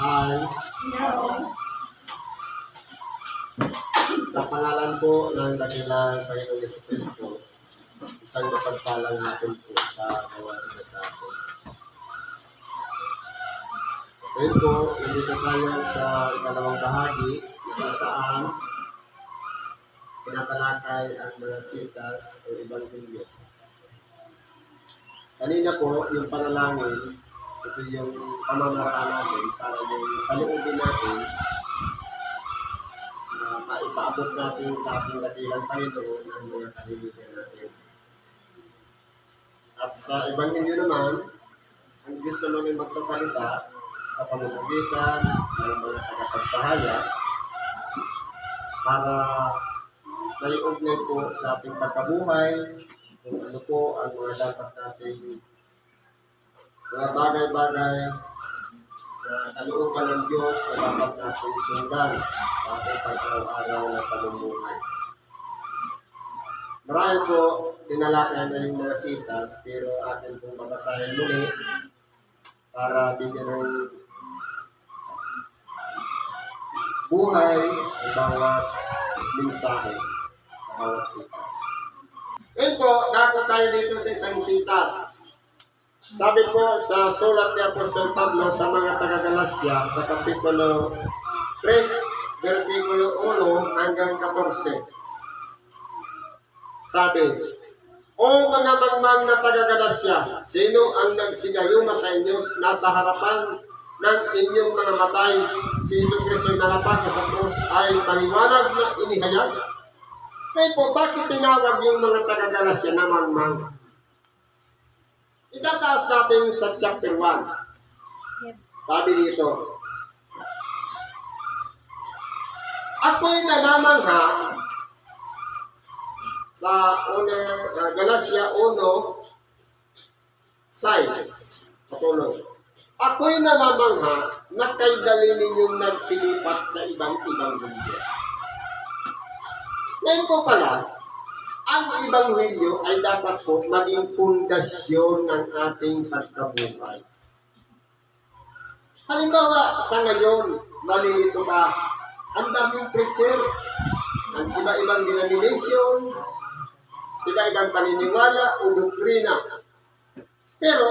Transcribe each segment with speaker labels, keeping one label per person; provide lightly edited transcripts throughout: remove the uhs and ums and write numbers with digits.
Speaker 1: Ay, sa pangalan po ng dakilang Panginoong Jesucristo, isang mapagpalang hapon po sa bawat isa sa atin. Ngayon po, nandito tayo sa ikalawang bahagi na kung saan tinatalakay ang mga sitas o Ebanghelyo. Kanina po, yung panalangin, ito yung pamamaraan natin para yung saluubin natin maipaabot natin sa ating dakilang Panginoon ang mga kahiligan natin. At sa Ebanghelyo naman, ang Diyos naman ay magsasalita sa pamamagitan ng mga tagapagpahayag para may ugnay po sa ating pagkabuhay kung ano po ang mga dapat nating mga bagay-bagay na kalooban ng Diyos na dapat natin sundan sa ating pag-araw-araw na pamumuhay. Marami po tinalakay na yung mga sitas, pero atin pong babasahin muli para bigyan ng buhay ang bawat mensahe sa bawat sitas. Ngayon po, nakita tayo dito sa isang sitas. Sabi po sa sulat ni Apostol Pablo sa mga taga-Galacia sa Kapitulo 3, versikulo 1 hanggang 14. Sabi, O mga mangmang na taga-Galacia, sino ang nagsigayuma sa inyo nasa harapan ng inyong mga matay? Si Jesucristo na napag sa krus ay maliwanag na inihayag. Ngayon po, bakit tinawag yung mga taga-Galacia na mangmang? Itataas natin sa chapter 1. Sabi dito, ako'y namamangha sa Galacia 1:6. Patuloy. Ako'y namamangha na kay dali ninyong nagsilipat sa ibang-ibang mundo. Ngayon po pala, ang Ebanghelyo ay dapat po maging pundasyon ng ating pagkabuhay. Halimbawa, sa ngayon, malilito ka, ang daming preacher, ang iba-ibang denomination, iba-ibang paniniwala o doktrina. Pero,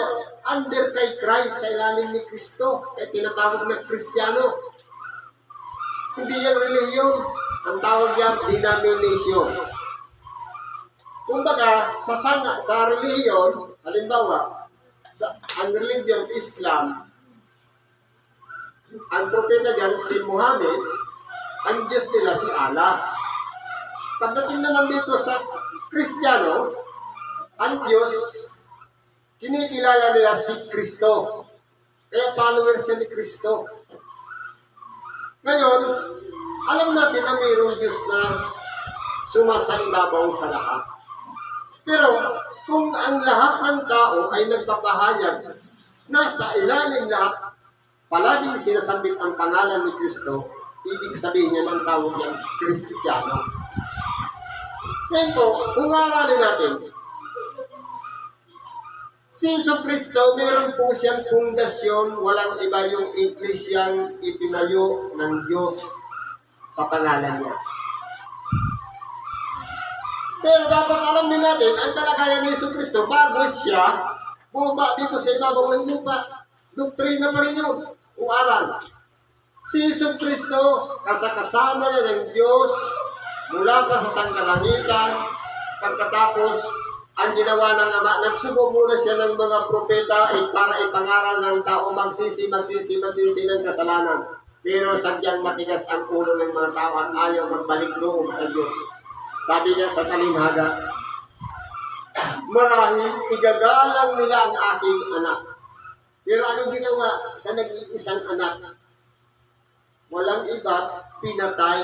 Speaker 1: under kay Christ, sa ilalim ni Kristo, ay tinatawag na Kristiyano. Hindi yan relihiyon. Ang tawag yan, denomination. Kumbaga, sa relihiyon, halimbawa, ang religion Islam, ang propeta dyan si Muhammad, ang Diyos nila si Allah. Pagdating naman dito sa Kristiyano, ang Diyos, kinikilala nila si Kristo. Kaya follower siya ni Kristo. Ngayon, alam natin na mayroong Diyos na sumasailabaw sa lahat. Pero kung ang lahat ng tao ay nagpapahayag na sa ilalim lahat, palaging sinasambit ang pangalan ni Kristo, ibig sabihin niya ng tawag niyang Kristiyano. Ngayon po, kung aralin natin, si Jesucristo, meron po siyang pundasyon, walang iba yung iglesyang itinayo ng Diyos sa pangalan niya. Pero dapat alam din natin, ang kalagayan ni Jesucristo, bago siya bumaba dito sa ibabaw ng lupa, doktrina pa rin yun, o aral. Si Jesucristo, kasama niya ng Diyos, mula pa sa sangkalangitan, pagkatapos, ang ginawa ng Ama, nagsugo muna siya ng mga propeta para ipangaral ng tao magsisi ng kasalanan. Pero sadyang matigas ang ulo ng mga tao at ayaw magbalik loob sa Diyos. Sabi niya sa talimhaga, marahil igagalang nila ang aking anak. Pero anong ginawa sa nag-iisang anak? Walang iba, pinatay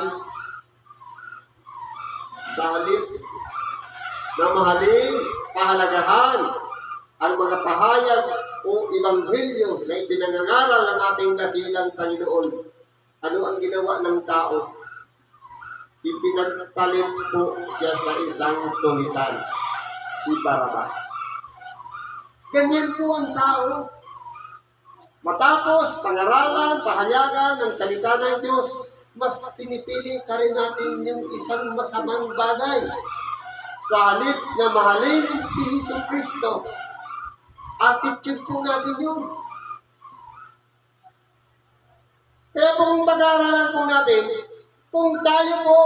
Speaker 1: sa halip na mahalin, pahalagahan ang mga pahayag o Ebanghelyo na ipinangangaral ng ating dakilang Panginoon. Ano ang ginawa ng tao? Ipinagpalit po siya sa isang tulisan, si Barabas. Ganyan po ang tao. matapos pangaralan, pahayagan ng salita ng Diyos, mas pinipili ka rin natin yung isang masamang bagay. Sa halip na mahalin si Jesucristo, attitude po natin yun. Kaya kung pag-aaralan po natin, kung tayo po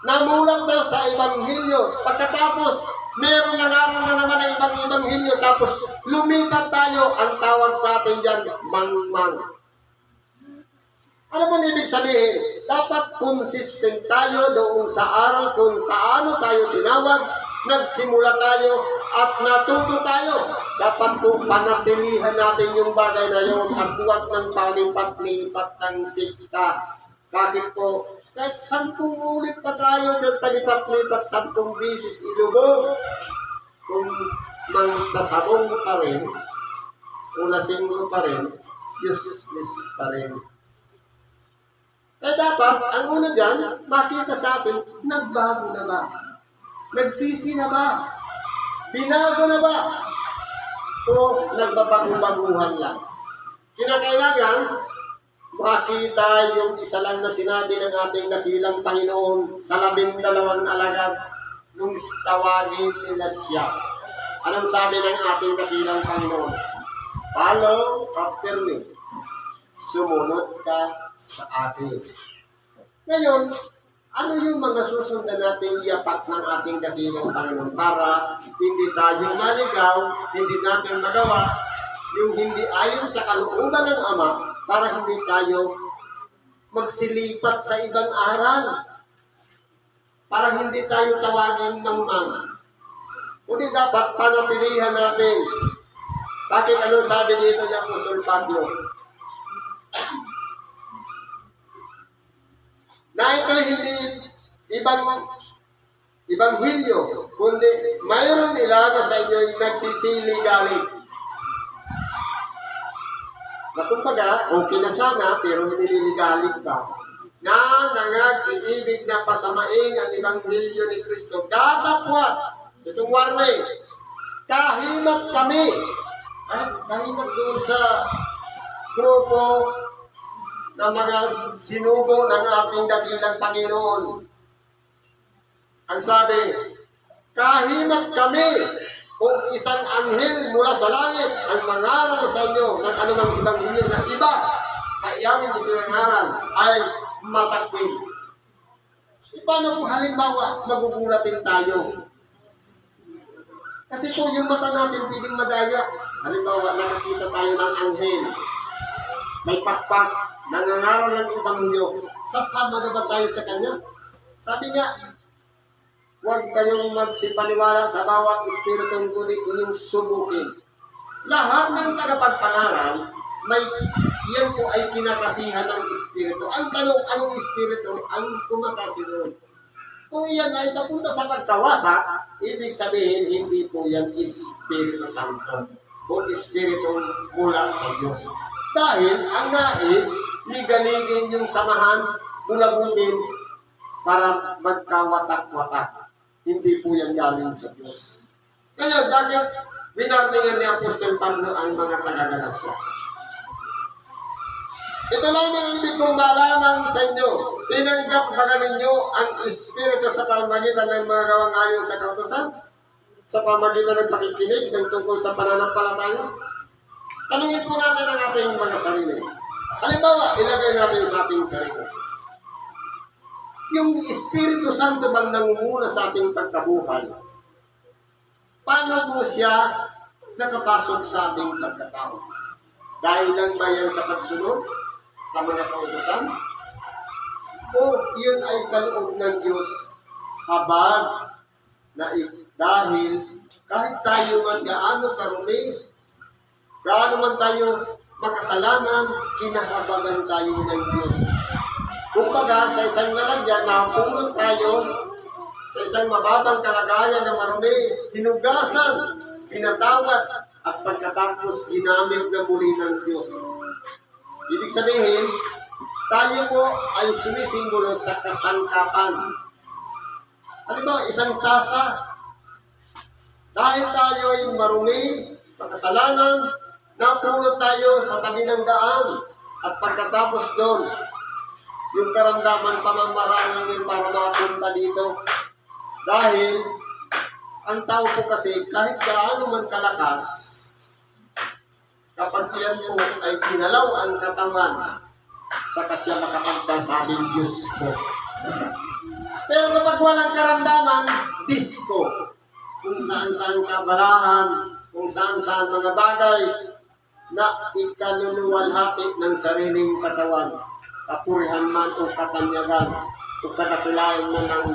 Speaker 1: namulat na sa Ebanghelyo, pagkatapos meron nangaral na naman ang ibang Ebanghelyo, tapos lumipat tayo, ang tawag sa atin dyan, mangmang. Ano ba ibig sabihin? Dapat consistent tayo doon sa aral kung paano tayo tinawag, nagsimula tayo at natuto tayo. Dapat po panatilihan natin yung bagay na yun at huwag ng palipat-lipat ng sikta. Bakit po? Kahit 10 ulit pa tayo ng palipat-lipat 10 bisis ilubog, kung magsasabong pa rin, o lasing mo pa rin, useless pa rin. Kaya dapat, ang una dyan, makita sa atin, nagbago na ba? Nagsisi na ba? Binago na ba? O nagbabago-baguhan lang? Kinakailangan, makita yung isa lang na sinabi ng ating dakilang Panginoon sa 12 alagad nung tawagin nila siya. Anong sabi ng ating dakilang Panginoon? Follow after me. Sumunod ka sa atin. Ngayon, ano yung mga susundan natin iapat ng ating dakilang Panginoon para hindi tayo maligaw, hindi natin magawa yung hindi ayon sa kalooban ng Ama, para hindi tayo magsilipat sa ibang aral, para hindi tayo tawagin ng mama. Kundi dapat panapilihan natin. Bakit anong sabi dito ni Apostol Pablo? Na ito hindi Ebanghelyo, kundi mayroon nila na sa inyo yung nagsisili-galing. Na kumbaga, okay na sana, pero nililigalig ka. Na nangag-iibig na pasamain ang Ebanghelyo ni Kristo. Datapwat, itong warning, kahimat kami. Kahimat doon sa grupo na mga sinugo ng ating dakilang Panginoon. Ang sabi, kahimat kami o isang anghel mula sa langit ang mangaral sa inyo ng anumang Ebanghelyo na iba sa iyaming ipinangaral ay matakwil. Paano kung halimbawa magugulatin tayo? Kasi po yung mata natin pwedeng madaya. Halimbawa nakakita tayo ng anghel, may pakpak, nangangaral ng Ebanghelyo. Sasama na ba tayo sa kanya? Sabi nga, huwag kayong magsipaniwala sa bawat espiritong kundi inyong subukin. Lahat ng tagapagpangaral, yan po ay kinakasihan ng espiritu. Ang tanong, anong espiritu ang kumakasi doon? Kung yan ay papunta sa pagkawasak, ibig sabihin, hindi po yan Espiritu Santo o Espiritu mula sa Diyos. Dahil ang nais, ligaligin yung samahan, ulabutin para magkawatak-watak. Hindi po yan galing sa Diyos. Ngayon, bakit binarningan ni Apostol Pablo ang mga taga-Galasya? Ito lamang ibig kong malaman sa inyo. Tinanggap ba ninyo ang Espiritu sa pamagitan ng mga gawang ayon sa kautusan? Sa pamagitan ng pakikinig ng tungkol sa pananampalataya? Tanungin po natin ang ating mga sarili. Halimbawa, ilagay natin sa ating sarili. Yung Espiritu Santo bang nangunguna sa ating pagkabuhay? Paano mo siya nakapasok sa ating pagkatao? Dahil lang ba yan sa pagsunod sa mga kautusan? O yun ay kaloob ng Diyos habag na dahil kahit tayo man gaano karumi, gaano man tayo makasalanan, kinahabagan tayo ng Diyos. Kumbaga, sa isang lalagyan, napulot tayo sa isang mababang kalagayan na marumi, hinugasan, pinatawad, at pagkatapos ginamit na muli ng Diyos. Ibig sabihin, tayo po ay sumisimbolo sa kasangkapan. Ano ba, isang tasa, dahil tayo ay marumi, makasalanan, napulot tayo sa tabi ng daan at pagkatapos doon, yung karamdaman pamamaraan lang yun para mapunta dito. Dahil, ang tao po kasi, kahit gaano man kalakas, kapag yan po ay pinalaw ang katawan, saka siya makapagsasabing Diyos ko. Pero kapag walang karamdaman, disco. Kung saan-saan kabalahan, kung saan-saan mga bagay na ikaluluwalhati ng sariling katawan, kapurihan man o katanyagan, o kadakulayan man ng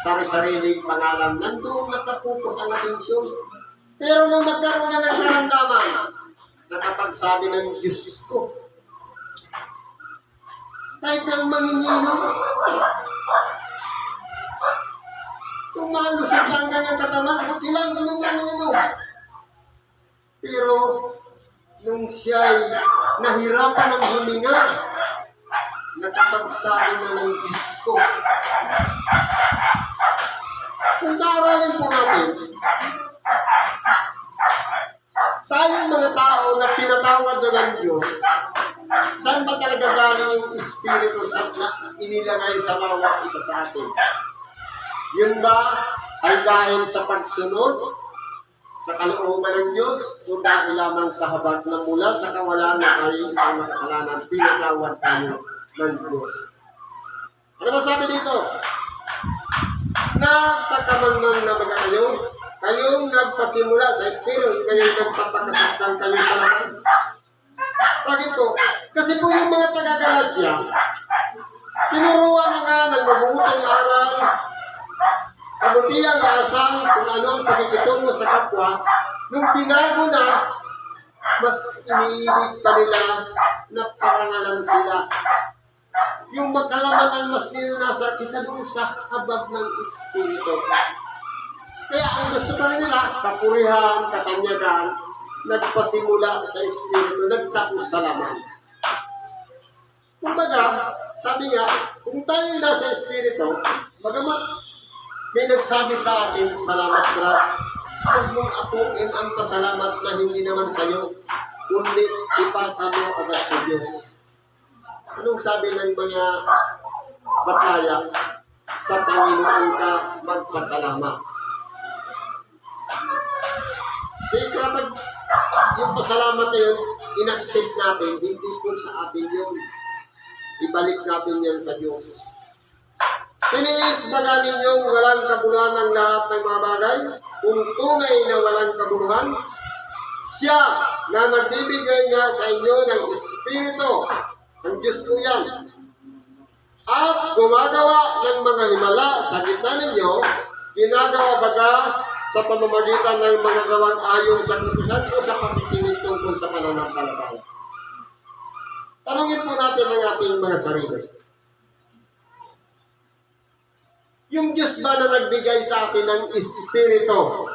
Speaker 1: sari-sariling pangalan, nandoon nakapupos ang atensyon. Pero nung nagkaroon na ng karamdaman, nakapagsabi ng Diyos ko, kahit ang manginginom, kung malusog lang kanyang katawan, buti lang, ganun lang manginom. Pero, nung siya'y nahirapan ng huminga, nakapagsabi na ng Diyos ko. Kung naaralin po natin, tayong mga tao na pinatawad na ng Diyos, saan ba talaga galing yung Espiritu na inilagay sa bawat isa sa atin? Yun ba ay dahil sa pagsunod sa kalooban ng Diyos o dahil lamang sa habag na mula sa kawalan na tayo isang makasalanan, pinatawad tayo ng Diyos? Ano ba sabi dito? Na pagkamangmang na mga kayong nagpasimula sa Espiritu, kayong nagpapakasaktan kayo sa lahat. Bakit po? Kasi po yung mga taga-Galasya, tinuruan na nga ng mabuting aral, kabutihang asal kung ano ang pakikitungo sa kapwa, nung binago na, mas iniibig pa nila na parangalan sila. Yung makalaman ang mas ninanasa kisa doon sa habag ng Espiritu. Kaya ang gusto pa nila, kapurihan, katanyagan, nagpasimula sa Espiritu, nagtapos sa laman. Kumbaga, sabi nga, kung tayo nasa Espiritu, bagamat may nagsabi sa atin, salamat brad, huwag mong akuin ang pasalamat na hindi naman sa iyo, kundi ipasa mo agad sa Diyos. Anong sabi ng mga bataya? Sa Panginoon ka magpasalamat. Kaya kapag yung pasalamat na yun, in-accept natin, hindi po sa atin yun. Ibalik natin yan sa Diyos. Tiniis baga ninyong walang kabuluhan ang lahat ng mga bagay, kung tunay na walang kabuluhan, siya na nagbibigay nga sa inyo ng Espiritu, ang Diyos po yan, at gumagawa ng mga himala sa gitna ninyo, ginagawa baga sa pamamagitan ng mga gawang ayon sa utusan o sa pakikinig tungkol sa pananampalataya. Tanungin po natin ang ating mga sarili. Yung Diyos ba na nagbigay sa atin ng Espiritu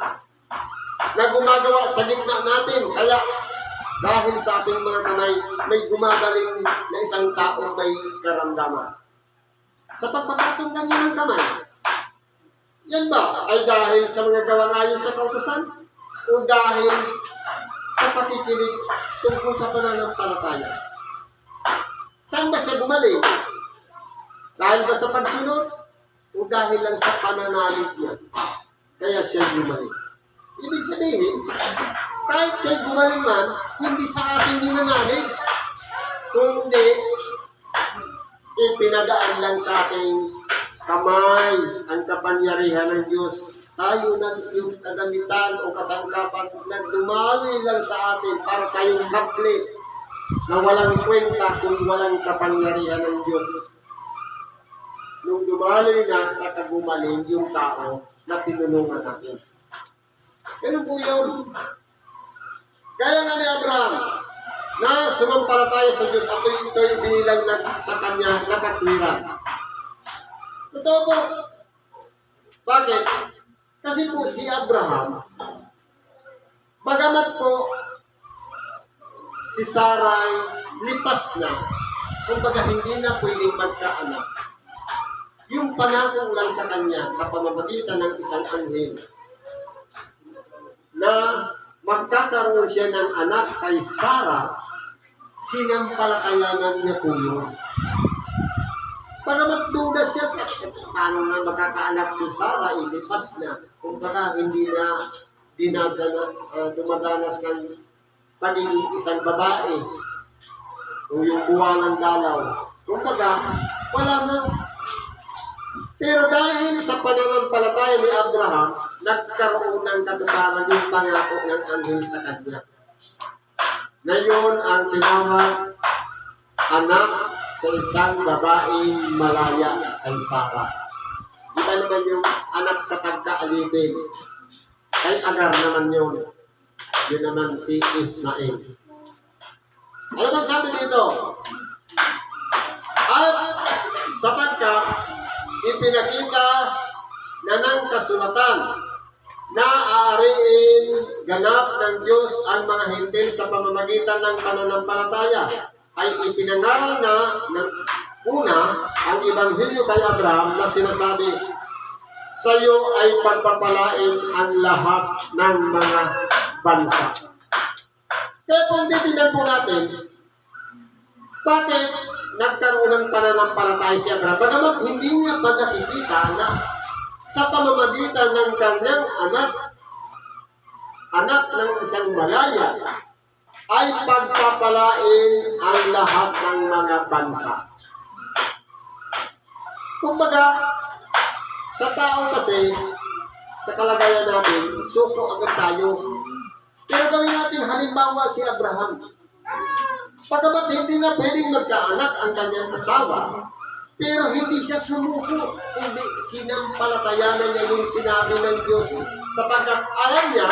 Speaker 1: na gumagawa sa gitna natin, kaya dahil sa ating mga kamay, may gumagaling na isang tao may karamdaman. Sa pagpapatong kanya ng kamay, yan ba ay dahil sa mga gawang ayon sa kautusan? O dahil sa pakikinig tungkol sa pananampalataya? Saan ba siya gumaling? Dahil ba sa pagsunod? O dahil lang sa pananalig niya? Kaya siya gumaling. Ibig sabihin, kahit siya gumaling man, hindi sa ating ginanalig, kundi ipinagaan lang sa ating kamay ang kapangyarihan ng Diyos. Tayo na yung kagamitan o kasangkapan na dumali lang sa atin para tayong kapli na walang kwenta kung walang kapangyarihan ng Diyos. Nung dumali na sa kagumaling yung tao na tinulungan natin. Ganun po yun. Gaya nga ni Abraham, na sumampalataya sa Diyos at ito'y binilang sa kanya na katwiran. Totoo po. Bakit? Kasi po si Abraham, bagamat po si Sarai lipas na, kumbaga hindi na pwedeng magkaanak. Yung pangako lang sa kanya sa pamamagitan ng isang anghel na magkakaroon siya ng anak kay Sarah, sinampalatayanan niya po yun. Pagamat duda siya sa paano nga magkakaanak si Sarah, ilipas na. Kung baka hindi na dumadanas ng pagiging isang babae o yung buwan ng dalaw. Kung baka, wala na. Pero dahil sa pananampalataya ni Abraham, nagkaroon ng katuparan yung pangako ng anghel sa kanya. Ngayon ang tinawag anak sa isang babaeng malaya kay Sarah. Kita naman yung anak sa pagkaalipin. Kay Agar naman yun. Yun naman si Ismael. Alam mo sabi dito? At sapagkat ipinakita na ng kasulatan na aariin ganap ng Diyos ang mga hintil sa pamamagitan ng pananampalataya, ay ipinangaral na ng una ang Ebanghelyo kay Abraham na sinasabi, sa iyo ay pagpapalain ang lahat ng mga bansa. Kaya kung titignan po natin, bakit nagkaroon ng pananampalataya si Abraham? Bagamat hindi niya pa nakikita na sa pamamagitan ng kanyang anak ng isang malaya, ay pagpapalain ang lahat ng mga bansa. Kumbaga, sa tao kasi, sa kalagayan natin, suko agad tayo. Pero gawin natin halimbawa si Abraham. Pagkabat hindi na pwedeng magkaanak ang kanyang asawa, pero hindi siya sumuko. Hindi, sinampalatayanan niya yung sinabi ng Diyos. Sapagkat alam niya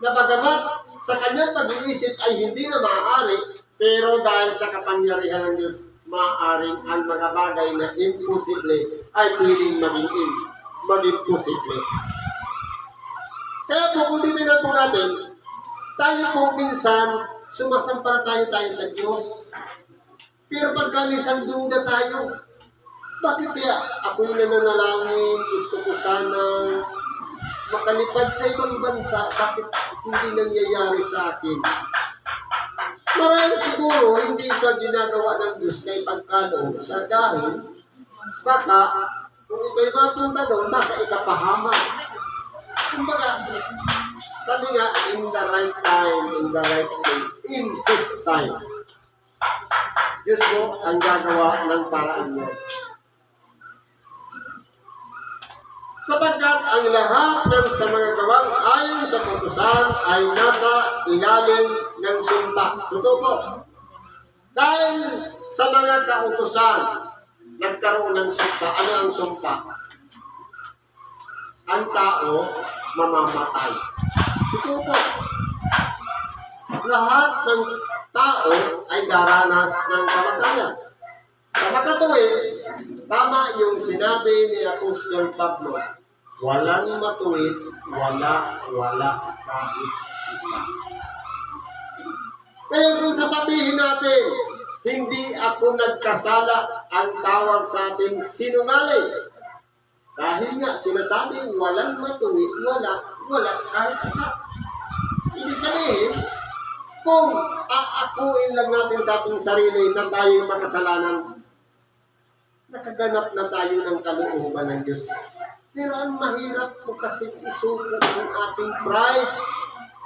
Speaker 1: na bagamat sa kanyang pag-iisip ay hindi na maaari, pero dahil sa kapangyarihan ng Diyos, maaaring ang mga bagay na imposible ay pwedeng maging posible. Kaya po, kung titignan po natin, tayo po minsan, sumasampalataya tayo sa Diyos. Pero pagka minsan duda tayo, bakit kaya ako'y nananalangin, gusto ko sanang makalipad sa ibang bansa, bakit hindi nangyayari sa akin? Marahil siguro hindi ka ginagawa ng Diyos na ipagkaloob sa dahil baka kung ikaw'y mapunta doon, baka ikapahamak. Kumbaga, sabi nga, in the right time, in the right place, in His time. Diyos mo ang gagawa ng paraan mo. Sapagkat ang lahat ng sa mga gawang ayon sa kautusan ay nasa ilalim ng sumpa. Totoo po. Dahil sa mga kautusan, nagkaroon ng sumpa. Ano ang sumpa? Ang tao mamamatay. Totoo po. Lahat ng tao ay daranas ng kamatayan. Sa makatuwid, tama yung sinabi ni Apostol Pablo, walang matuwid, wala kahit isa. Kaya kung sasabihin natin, hindi ako nagkasala, ang tawag sa ating sinungaling. Dahil nga, sinasabi, walang matuwid, wala kahit isa. Ibig sabihin, kung aakuin lang natin sa ating sarili na tayo makasalanan, nakaganap na tayo ng kalooban ng Diyos. Pero ang mahirap po kasi isuko ang ating pride.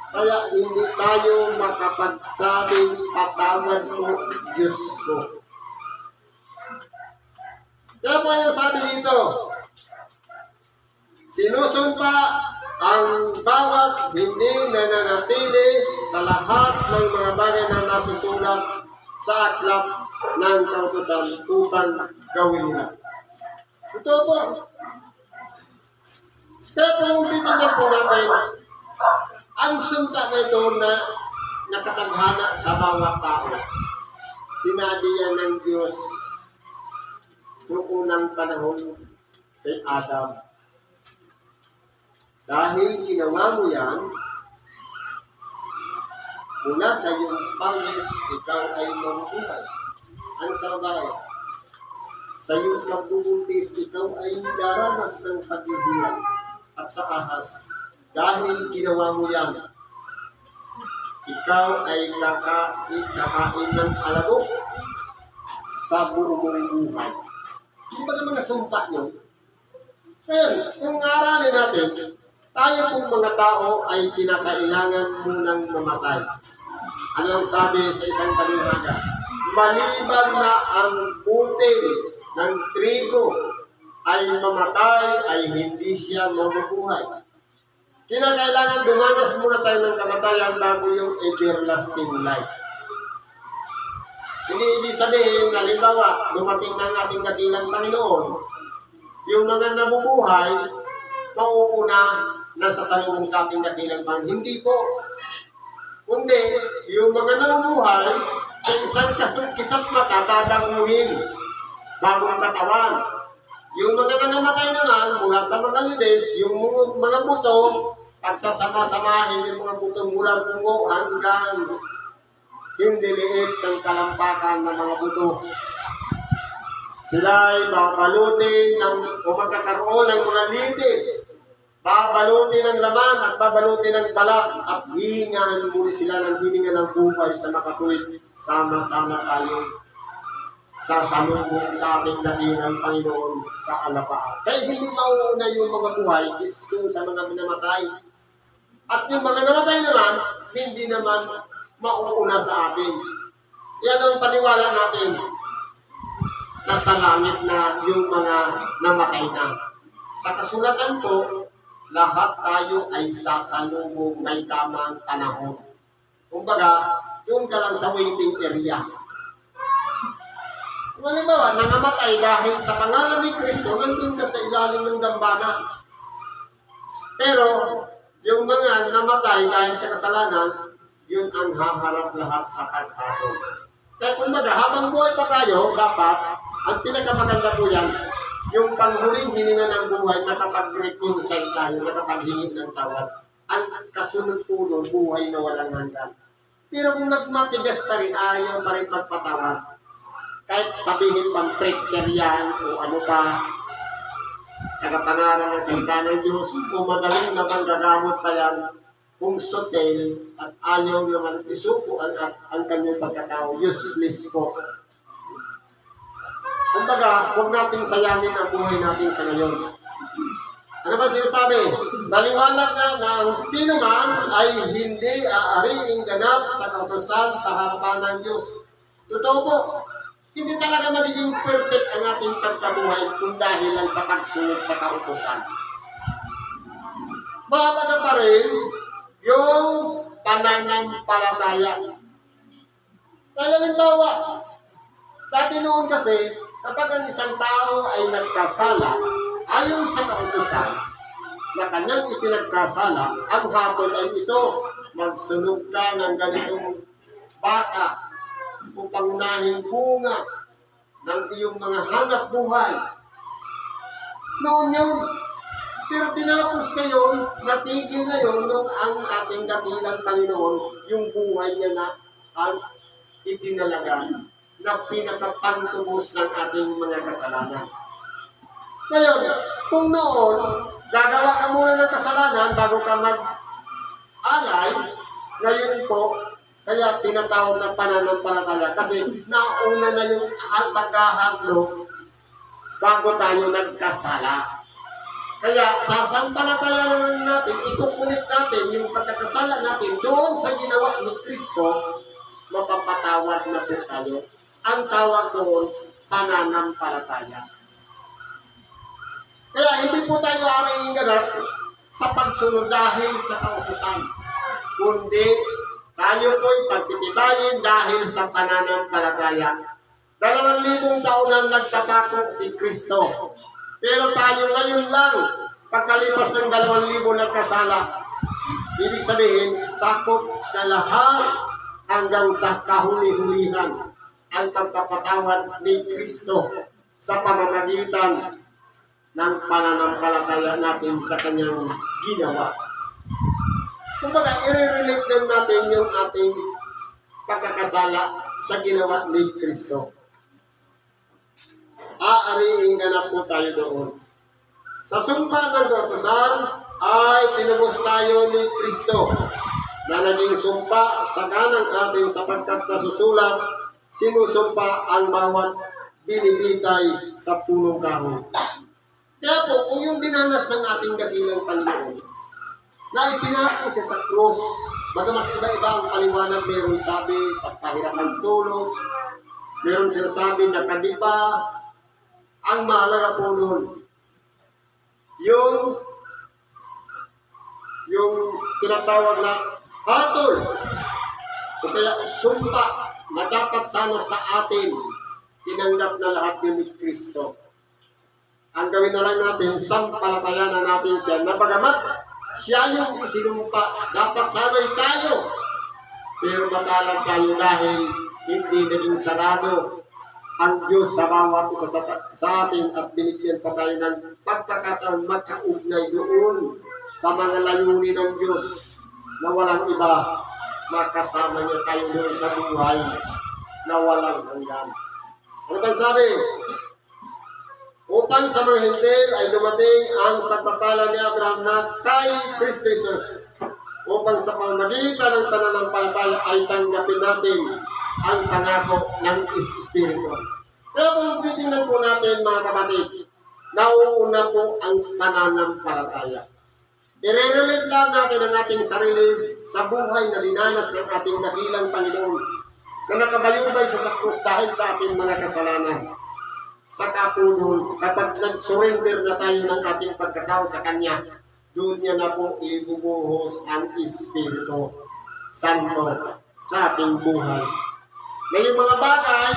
Speaker 1: Kaya hindi tayo makapagsabing patawad mo, Diyos ko. Kaya po yung sabi dito, sinusumpa ang bawat hindi nananatili sa lahat ng mga bagay na nasusulat sa aklat ng kautusan upang gawin nila. Ito po. Kaya kung titignan po natin, ang sumpa na ito na nakatadhana sa bawat tao, sinabi yan ng Diyos noong unang panahon kay Adam. Dahil ginawa mo yan, mula sa iyong pawis, ikaw ay mamubuhay. Ang sabay, sa iyong pagbubuntis, ikaw ay daranas ng paghihirap at sa ahas. Dahil ginawa mo yan, ikaw ay kakain ng alabok sa buong mong buhay. Hindi ba naman nasumpa yun? Ngayon, kung aralin natin, tayo pong mga tao ay pinakailangan munang mamatay. Ano ang sabi sa isang talihada? Maliban na ang butil ng trigo ay mamatay, ay hindi siya mabubuhay. Kinakailangan dumanas muna tayo ng kamatayan bago yung everlasting life. Hindi ibig sabihin, halimbawa, dumating na ang ating dakilang Panginoon, yung mga nabubuhay, mauuna na sasalubong sa ating dakilang Panginoon. Hindi po. Kundi, yung mga nabubuhay, sa isang kisap mata, babanguhin, bagong katawan. Yung mga nanamatay naman, mula sa mga lides, yung mga buto, pagsasama-samahin yung mga buto mula bungo hanggang yung diliit ng kalampakan ng mga buto. Sila ay babalutin o magkakaroon ng mga litid, babalutin ng laman at babalutin ng balak at hihingan muli sila ng hininga ng buhay sa makatuwid. Sama-sama tayo sasalubong sa ating dakilang Panginoon sa alapaat. Kaya hindi mauuna yung mga buhay is doon sa mga namatay. At yung mga namatay naman, hindi naman mauuna sa atin. Yan ang paniwala natin. Nasa langit na yung mga namatay na. Sa kasulatan po, lahat tayo ay sasalubong may tamang panahon. Kumbaga, doon ka lang sa waiting area. Kung halimbawa, nangamatay dahil sa pangalan ni Kristo, nandun ka sa ilalim ng dambana. Pero, yung mga namatay dahil sa kasalanan, yun ang haharap lahat sa paghatol. Kaya kumbaga, habang buhay pa tayo, dapat, ang pinakamaganda po yan, yung panghuling hininga ng buhay, nakapag-reconcile tayo, nakapaghingi ng tawad. Ang kasunod po nun, buhay na walang hanggan. Pero kung nagmatigas pa rin, ayaw pa rin magpatawad. Kahit sabihin pang preacher yan, o ano pa, tagapangaral ng salita ng Diyos, kung magaling naman gagamot pa yan, kung sotel, at ayaw naman isuko ang kanyang pagkatao, useless po. Kumbaga, huwag natin sayangin ang buhay natin sa ngayon. Ano ba sinasabi? Naliwanag na ang sino man ay hindi aariing ganap sa kautusan sa harapan ng Diyos. Totoo po, hindi talaga magiging perfect ang ating pagkabuhay kung dahil lang sa pagsunod sa kautusan. Mahalaga pa rin yung pananampalataya. Dahil halimbawa, dati noon kasi, kapag ang isang tao ay nagkasala, ayon sa kautusan na kanyang ipinagkasala, ang hatol ay ito, magsunog ka ng ganitong baka upang unahin bunga ng iyong mga hanap buhay. Noon yun. Pero tinapos ngayon, natigil ngayon nung ang ating dakilang Panginoon, yung buhay niya na ang itinalaga na pinakapantubos ng ating mga kasalanan. Ngayon, kung noon, gagawa ka muna ng kasalanan bago ka mag-alay, ngayon po, kaya tinatawag na pananampalataya kasi nauna na yung paghahandlo bago tayo nagkasala. Kaya sasampalatayan natin, ikukulit natin yung pagkakasala natin doon sa ginawa ni Kristo, mapapatawad na po tayo. Ang tawag doon, pananampalataya. Kaya hindi po tayo aring ganap sa pagsunod dahil sa kautusan, kundi tayo po'y pagtitibayin dahil sa pananampalataya. 2,000 taon nang nagtatakot si Kristo. Pero tayo ngayon lang, pagkalipas ng 2,000 nagkasala, ibig sabihin, sakop na lahat hanggang sa kahuli-hulihan ang pagpapatawad ni Kristo sa pamamagitan ng pananampalataya natin sa kanyang ginawa. Kumbaga, i-relate lang natin yung ating pagkakasala sa ginawa ni Kristo. Aariing ganap po tayo doon. Sa sumpa ng kautusan ay tinubos tayo ni Kristo. na naging sumpa sa kanang atin sapagkat nasusulat, sinusumpa ang bawat binibitay sa punong kahoy. Kaya po, kung yung dinanas ng ating dakilang Panginoon, na ipinako siya sa krus, bagamat iba-iba ang paliwanag, meron sabi sa kahirapan tulos, meron sinasabi na kadipa, ang mahalaga po nun, yung tinatawag na hatol, o kaya sumpa na dapat sana sa atin, tinanggap na lahat yun ni Kristo. Ang gawin na lang natin, sampalatayanan natin siya, na bagamat siya yung isinumpa, dapat sana'y tayo, pero matalag tayo dahil hindi naging sarado ang Diyos sa bawat isa sa atin at binigyan pa tayo ng pagkakataon magkaugnay doon sa mga layunin ng Diyos na walang iba, makasama niya tayo doon sa buhay na walang hanggan. Ano bang sabi? Upang sa mga Hintil ay dumating ang pagpapala ni Abraham na kay Kristo Jesus, upang sa pamamagitan ng pananampalataya ay tanggapin natin ang pangako ng Espiritu. Kaya kung titingnan po natin mga kapatid, nauuna po ang pananampalataya. I-relate lang natin ang ating sarili sa buhay na dinanas ng ating dakilang Panginoon na nakabayubay sa krus dahil sa ating mga kasalanan. Sa kapunol, kapag nag-surrender na tayo ng ating pagkatao sa Kanya, doon niya na po ibubuhos ang Espiritu Santo sa ating buhay. Na yung mga bagay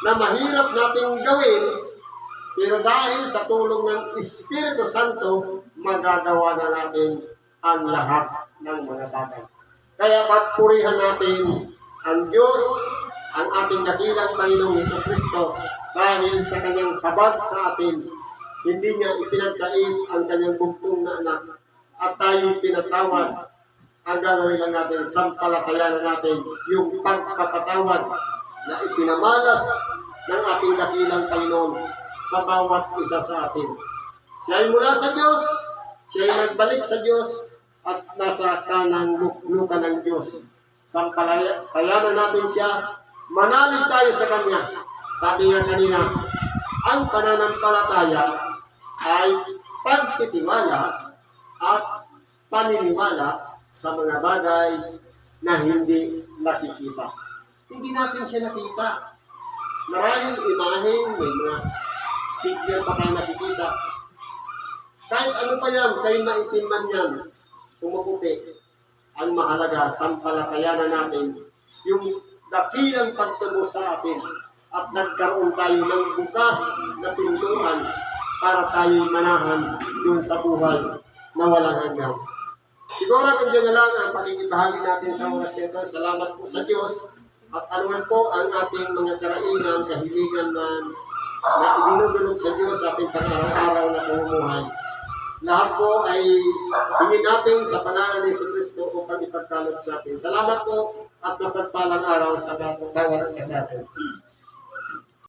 Speaker 1: na mahirap nating gawin, pero dahil sa tulong ng Espiritu Santo, magagawa na natin ang lahat ng mga bagay. Kaya pagpurihan natin ang Diyos, ang ating dakilang Panginoong Jesucristo, dahil sa kanyang habag sa atin, hindi niya ipinagkait ang kanyang bugtong na anak at tayo pinatawad. Ang gagawin lang natin, sampalatayanan natin yung pagpapatawad na ipinamalas ng ating dakilang Panginoon sa bawat isa sa atin. Siya ay mula sa Diyos, siya ay nagbalik sa Diyos at nasa kanang luklukan ng Diyos. Sampalatayanan natin siya, manalig tayo sa Kanya. Sabi nga kanina, ang pananampalataya ay pagtitiwala at paniniwala sa mga bagay na hindi nakikita. Hindi natin siya nakita. Maraming imaheng, may mga picture pa tayo nakikita. Kahit ano pa yan, kahit maitim man yan, pumuputi. Ang mahalaga, sampalatayanan natin yung dakilang pagtubos sa atin. At nagkaroon tayo ng bukas na pintuan para tayo manahan doon sa buhay na walang hanggan. Siguro kung dyan na lang ang pakikibahagi natin sa oras nito. Salamat po sa Diyos at anuman po ang ating mga karaingan, kahiligan man na idinudulog sa Diyos sa ating pag-araw-araw na pamumuhay. Lahat po ay hingin natin sa pangalan ni Jesucristo upang ipagkaloob sa atin. Salamat po at mapagpalang araw sa bawat isa sa atin.